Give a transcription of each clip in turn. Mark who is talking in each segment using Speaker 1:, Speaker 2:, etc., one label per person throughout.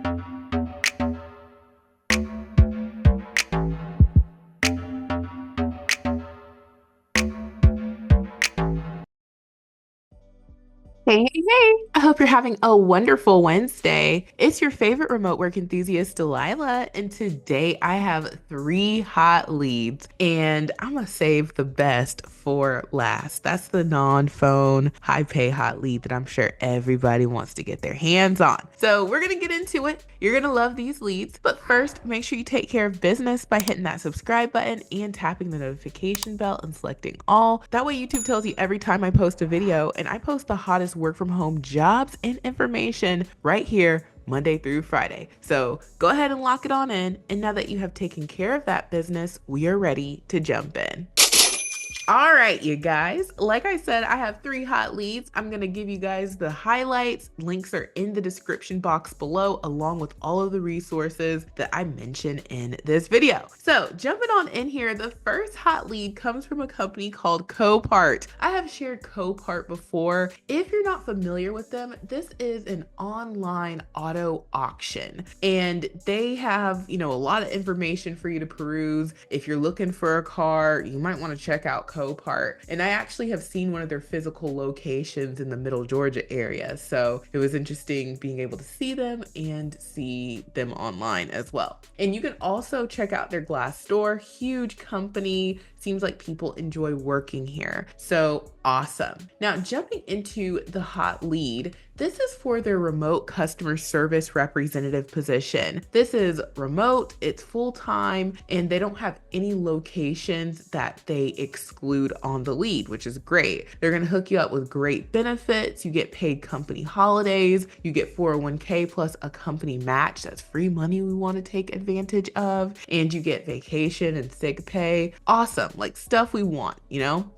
Speaker 1: Hey, hey, hey. I hope you're having a wonderful Wednesday. It's your favorite remote work enthusiast, Delilah, and today I have three hot leads, and I'm gonna save the best for last. That's the non-phone, high-pay hot lead that I'm sure everybody wants to get their hands on. So we're gonna get into it. You're gonna love these leads, but first, make sure you take care of business by hitting that subscribe button and tapping the notification bell and selecting all. That way YouTube tells you every time I post a video, and I post the hottest work from home jobs and information right here Monday through Friday. So go ahead and lock it on in. And now that you have taken care of that business, we are ready to jump in. All right, you guys. Like I said, I have three hot leads. I'm going to give you guys the highlights. Links are in the description box below, along with all of the resources that I mentioned in this video. So jumping on in here, the first hot lead comes from a company called Copart. I have shared Copart before. If you're not familiar with them, this is an online auto auction, and they have, a lot of information for you to peruse. If you're looking for a car, you might want to check out Copart. And I actually have seen one of their physical locations in the Middle Georgia area. So it was interesting being able to see them and see them online as well. And you can also check out their Glassdoor, huge company. Seems like people enjoy working here. So awesome. Now jumping into the hot lead, this is for their remote customer service representative position. This is remote, it's full-time, and they don't have any locations that they exclude on the lead, which is great. They're gonna hook you up with great benefits. You get paid company holidays, you get 401k plus a company match. That's free money we wanna take advantage of. And you get vacation and sick pay. Awesome, like stuff we want,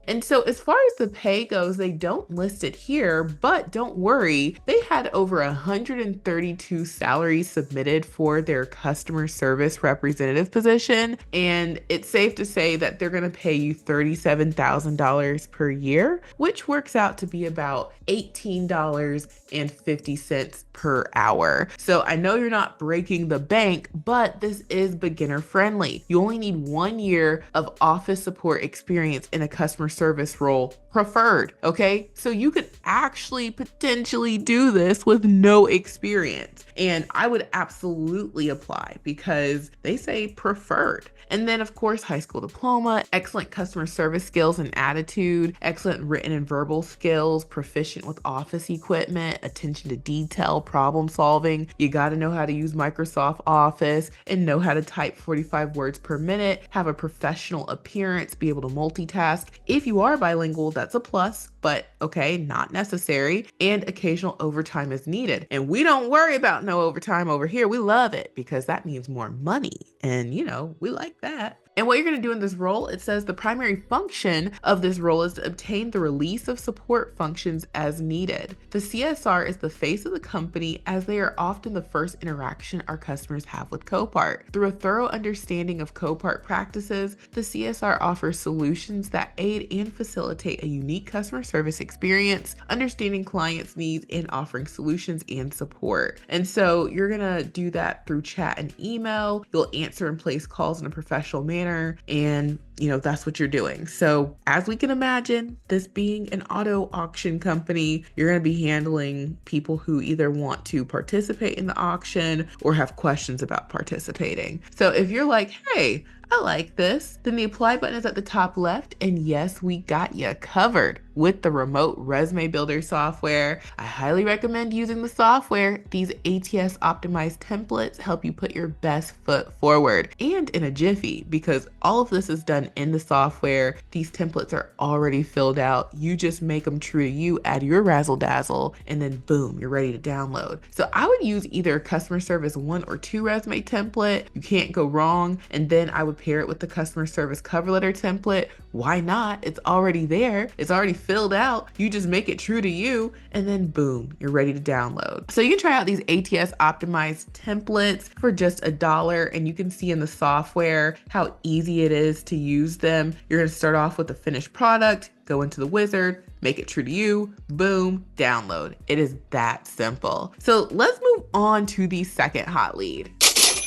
Speaker 1: And so as far as the pay goes, they don't list it here, but don't worry. They had over 132 salaries submitted for their customer service representative position. And it's safe to say that they're going to pay you $37,000 per year, which works out to be about $18.50 per hour. So I know you're not breaking the bank, but this is beginner friendly. You only need 1 year of office support experience in a customer service role preferred. Okay. So you could actually potentially do this with no experience. And I would absolutely apply because they say preferred. And then, of course, high school diploma, excellent customer service skills and attitude, excellent written and verbal skills, proficient with office equipment, attention to detail, problem solving. You got to know how to use Microsoft Office and know how to type 45 words per minute, have a professional appearance, be able to multitask. If you are bilingual, that's a plus, but okay, not necessary. And occasional overtime is needed. And we don't worry about no overtime over here. We love it because that means more money. And we like that. And what you're going to do in this role, it says the primary function of this role is to obtain the release of support functions as needed. The CSR is the face of the company, as they are often the first interaction our customers have with Copart. Through a thorough understanding of Copart practices, the CSR offers solutions that aid and facilitate a unique customer service experience, understanding clients' needs, and offering solutions and support. And so you're going to do that through chat and email. You'll answer and place calls in a professional manner. And that's what you're doing. So as we can imagine, this being an auto auction company, you're going to be handling people who either want to participate in the auction or have questions about participating. So if you're like, hey, I like this, then the apply button is at the top left. And yes, we got you covered with the remote resume builder software. I highly recommend using the software. These ATS optimized templates help you put your best foot forward, and in a jiffy, because all of this is done in the software. These templates are already filled out. You just make them true to you, add your razzle dazzle, and then boom, you're ready to download. So I would use either customer service 1 or 2 resume template. You can't go wrong. And then I would pair it with the customer service cover letter template. Why not? It's already there. It's already filled out. You just make it true to you, and then boom, you're ready to download. So you can try out these ATS optimized templates for just $1, and you can see in the software how easy it is to use them. You're going to start off with the finished product, go into the wizard, make it true to you, boom, download. It is that simple. So let's move on to the second hot lead.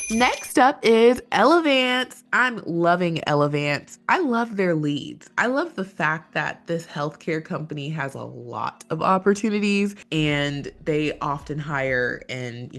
Speaker 1: Next up is Elevance. I'm loving Elevance. I love their leads. I love the fact that this healthcare company has a lot of opportunities and they often hire in,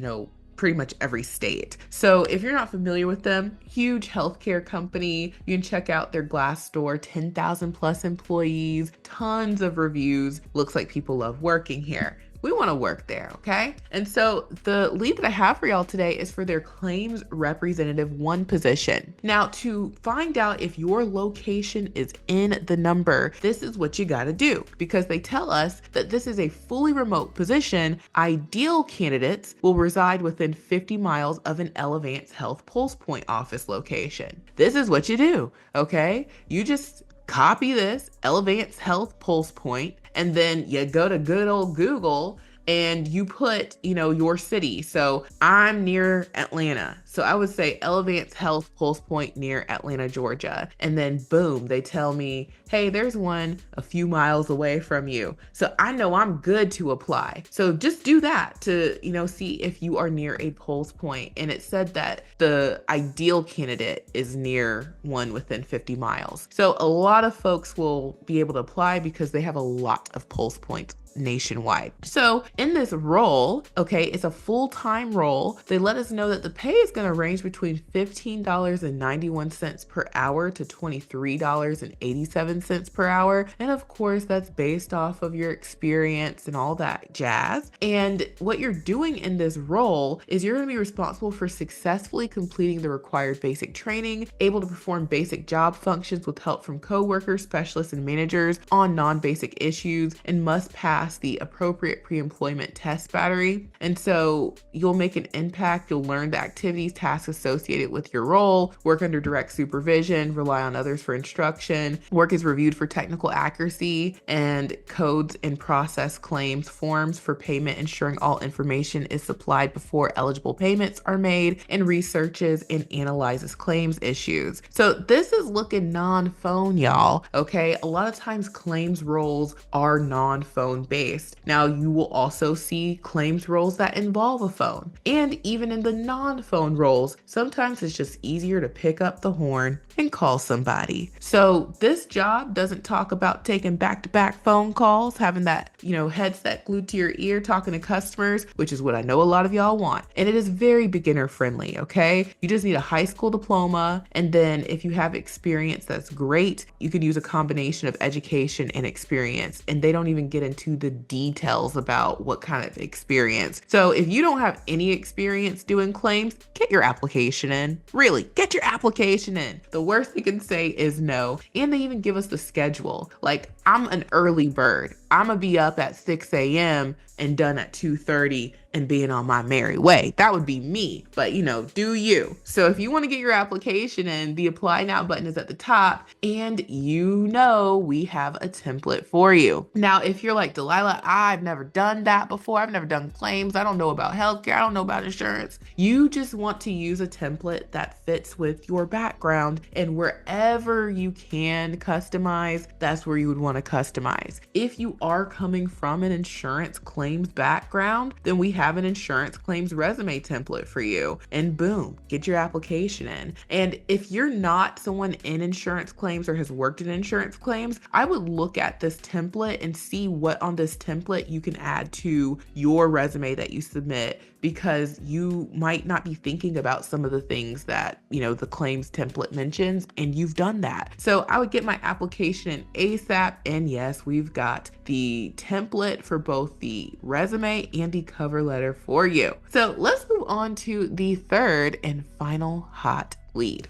Speaker 1: pretty much every state. So if you're not familiar with them, huge healthcare company, you can check out their Glassdoor, 10,000 plus employees, tons of reviews. Looks like people love working here. We want to work there, okay? And so the lead that I have for y'all today is for their claims representative 1 position. Now, to find out if your location is in the number, this is what you got to do, because they tell us that this is a fully remote position. Ideal candidates will reside within 50 miles of an Elevance Health Pulse Point office location. This is what you do, okay? You just copy this Elevance Health Pulse Point, and then you go to good old Google and you put, your city. So I'm near Atlanta. So I would say Elevance Health Pulse Point near Atlanta, Georgia. And then boom, they tell me, hey, there's one a few miles away from you. So I know I'm good to apply. So just do that to, see if you are near a pulse point. And it said that the ideal candidate is near one within 50 miles. So a lot of folks will be able to apply because they have a lot of pulse points nationwide. So in this role, okay, it's a full-time role. They let us know that the pay is going to range between $15.91 per hour to $23.87 per hour. And of course, that's based off of your experience and all that jazz. And what you're doing in this role is you're going to be responsible for successfully completing the required basic training, able to perform basic job functions with help from coworkers, specialists, and managers on non-basic issues, and must pass the appropriate pre-employment test battery. And so you'll make an impact. You'll learn the activities, tasks associated with your role, work under direct supervision, rely on others for instruction. Work is reviewed for technical accuracy and codes and process claims forms for payment, ensuring all information is supplied before eligible payments are made, and researches and analyzes claims issues. So this is looking non-phone, y'all. Okay. A lot of times claims roles are non-phone based. Now, you will also see claims roles that involve a phone. And even in the non-phone roles, sometimes it's just easier to pick up the horn and call somebody. So this job doesn't talk about taking back-to-back phone calls, having that, headset glued to your ear, talking to customers, which is what I know a lot of y'all want. And it is very beginner friendly, okay? You just need a high school diploma. And then if you have experience, that's great. You could use a combination of education and experience. And they don't even get into the details about what kind of experience. So if you don't have any experience doing claims, get your application in. Really, get your application in. The worst they can say is no. And they even give us the schedule. Like, I'm an early bird. I'm gonna be up at 6 a.m. and done at 2:30 and being on my merry way. That would be me, but do you. So if you want to get your application in, the apply now button is at the top, and we have a template for you. Now, if you're like, Delilah, I've never done that before. I've never done claims. I don't know about healthcare. I don't know about insurance. You just want to use a template that fits with your background, and wherever you can customize, that's where you would want to customize. If you are coming from an insurance claims background, then we have an insurance claims resume template for you, and boom, get your application in. And if you're not someone in insurance claims or has worked in insurance claims, I would look at this template and see what on this template you can add to your resume that you submit, because you might not be thinking about some of the things that, the claims template mentions, and you've done that. So I would get my application in ASAP. And yes, we've got the template for both the resume and the cover letter for you. So let's move on to the third and final hot lead.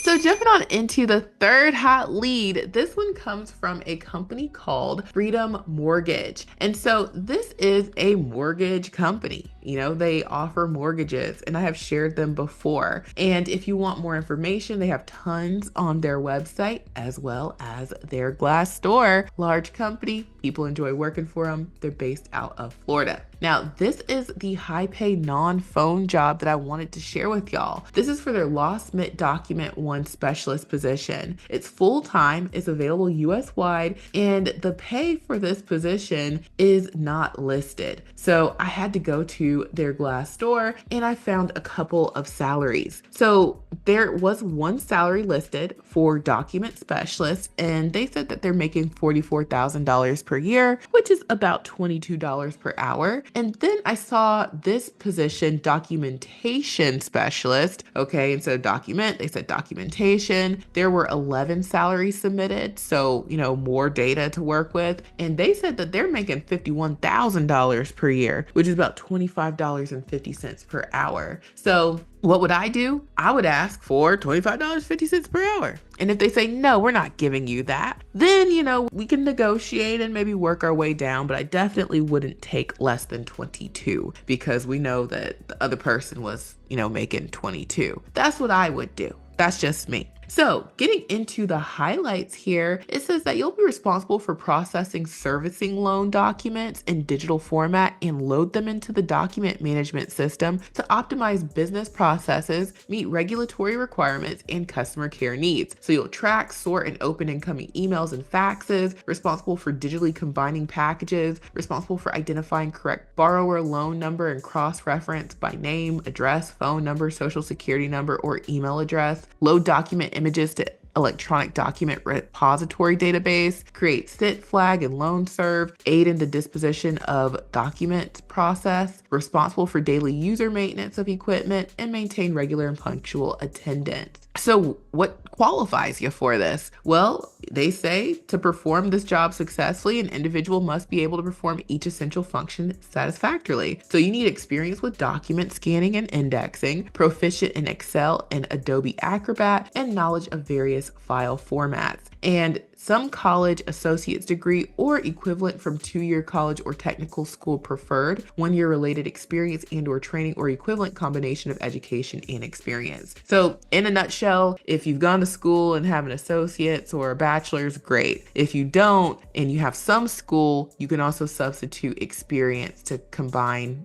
Speaker 1: So jumping on into the third hot lead, this one comes from a company called Freedom Mortgage. And so this is a mortgage company. They offer mortgages, and I have shared them before. And if you want more information, they have tons on their website as well as their Glassdoor. Large company, people enjoy working for them. They're based out of Florida. Now, this is the high pay non-phone job that I wanted to share with y'all. This is for their Lost Mit Document 1 specialist position. It's full-time, it's available US-wide, and the pay for this position is not listed. So I had to go to their Glassdoor and I found a couple of salaries. So there was one salary listed for document specialist, and they said that they're making $44,000 per year, which is about $22 per hour. And then I saw this position, documentation specialist. Okay, instead of document, they said documentation. There were 11 salaries submitted, so, more data to work with. And they said that they're making $51,000 per year, which is about $25.50 per hour. So what would I do? I would ask for $25.50 per hour. And if they say, no, we're not giving you that, then, we can negotiate and maybe work our way down. But I definitely wouldn't take less than 22 because we know that the other person was, making 22. That's what I would do. That's just me. So getting into the highlights here, it says that you'll be responsible for processing servicing loan documents in digital format and load them into the document management system to optimize business processes, meet regulatory requirements, and customer care needs. So you'll track, sort, and open incoming emails and faxes, responsible for digitally combining packages, responsible for identifying correct borrower loan number and cross-reference by name, address, phone number, social security number, or email address, load document images to electronic document repository database, create sit flag and loan serve, aid in the disposition of document process, responsible for daily user maintenance of equipment, and maintain regular and punctual attendance. So what qualifies you for this? Well, they say to perform this job successfully, an individual must be able to perform each essential function satisfactorily. So you need experience with document scanning and indexing, proficient in Excel and Adobe Acrobat, and knowledge of various file formats. And some college associate's degree or equivalent from 2-year college or technical school preferred, 1-year related experience and or training or equivalent combination of education and experience. So in a nutshell, if you've gone to school and have an associate's or a bachelor's, great. If you don't and you have some school, you can also substitute experience to combine,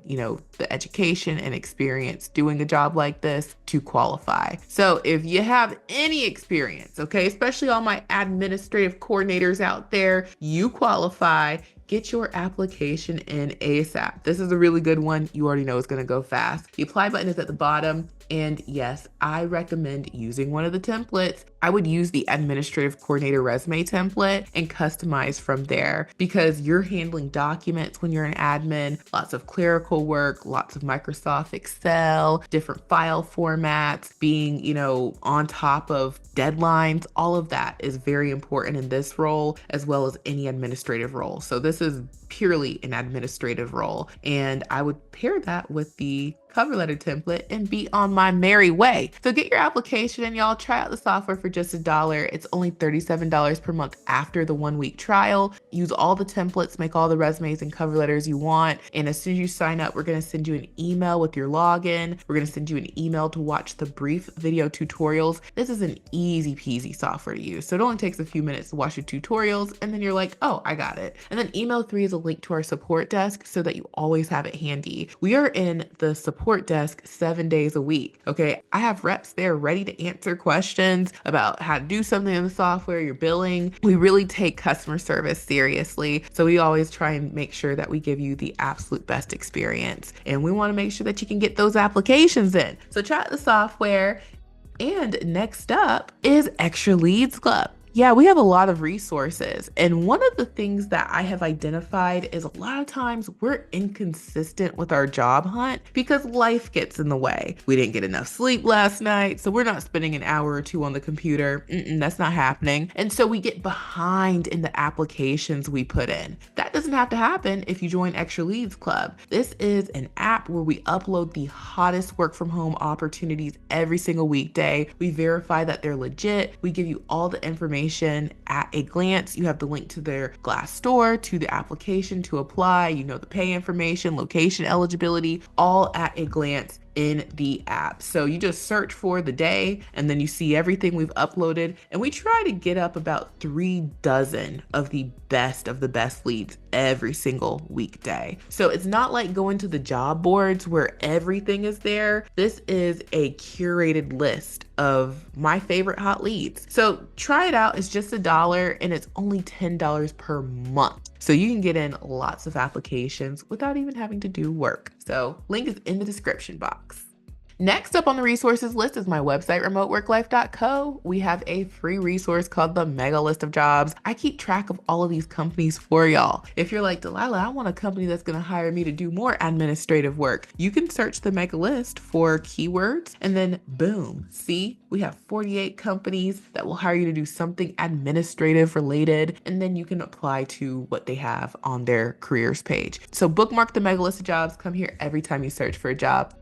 Speaker 1: the education and experience doing a job like this to qualify. So if you have any experience, okay, especially all my administrative coordinators out there, you qualify. Get your application in ASAP. This is a really good one. You already know it's going to go fast. The apply button is at the bottom. And yes, I recommend using one of the templates. I would use the administrative coordinator resume template and customize from there because you're handling documents when you're an admin, lots of clerical work, lots of Microsoft Excel, different file formats, being, on top of deadlines. All of that is very important in this role as well as any administrative role. So this is purely an administrative role. And I would pair that with the cover letter template and be on my merry way. So get your application and y'all try out the software for just $1. It's only $37 per month after the 1-week trial. Use all the templates, make all the resumes and cover letters you want. And as soon as you sign up, we're going to send you an email with your login. We're going to send you an email to watch the brief video tutorials. This is an easy peasy software to use. So it only takes a few minutes to watch your tutorials and then you're like, oh, I got it. And then email 3 is a link to our support desk so that you always have it handy. We are in the support desk 7 days a week. Okay. I have reps there ready to answer questions about how to do something in the software, your billing. We really take customer service seriously. So we always try and make sure that we give you the absolute best experience. And we want to make sure that you can get those applications in. So try out the software. And next up is Extra Leads Club. Yeah, we have a lot of resources. And one of the things that I have identified is a lot of times we're inconsistent with our job hunt because life gets in the way. We didn't get enough sleep last night, so we're not spending an hour or two on the computer. That's not happening. And so we get behind in the applications we put in. That doesn't have to happen if you join Extra Leads Club. This is an app where we upload the hottest work from home opportunities every single weekday. We verify that they're legit. We give you all the information at a glance. You have the link to their Glassdoor, to the application to apply, the pay information, location eligibility, all at a glance. in the app. So you just search for the day and then you see everything we've uploaded. And we try to get up about 3 dozen of the best leads every single weekday. So it's not like going to the job boards where everything is there. This is a curated list of my favorite hot leads. So try it out. It's just $1 and it's only $10 per month. So you can get in lots of applications without even having to do work. So link is in the description box. Next up on the resources list is my website, remoteworklife.co. We have a free resource called the Mega List of Jobs. I keep track of all of these companies for y'all. If you're like, Delilah, I want a company that's going to hire me to do more administrative work, you can search the Mega List for keywords and then boom, see, we have 48 companies that will hire you to do something administrative related, and then you can apply to what they have on their careers page. So bookmark the Mega List of Jobs, come here every time you search for a job.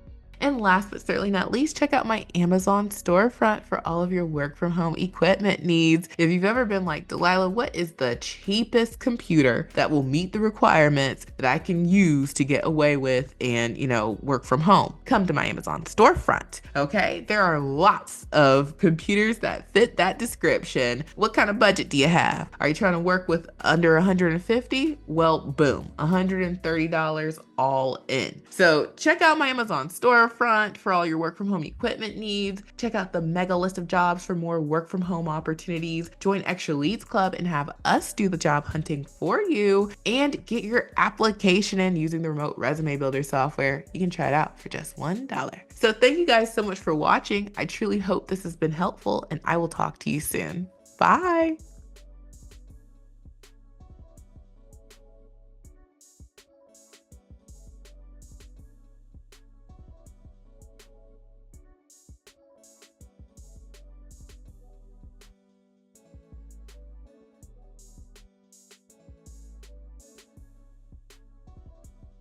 Speaker 1: And last but certainly not least, check out my Amazon storefront for all of your work from home equipment needs. If you've ever been like, Delilah, what is the cheapest computer that will meet the requirements that I can use to get away with and, work from home? Come to my Amazon storefront, okay? There are lots of computers that fit that description. What kind of budget do you have? Are you trying to work with under 150? Well, boom, $130 all in. So check out my Amazon storefront for all your work from home equipment needs. Check out the Mega List of Jobs for more work from home opportunities. Join Extra Leads Club and have us do the job hunting for you, and get your application in using the remote resume builder software. You can try it out for just $1. So thank you guys so much for watching. I truly hope this has been helpful, and I will talk to you soon. Bye.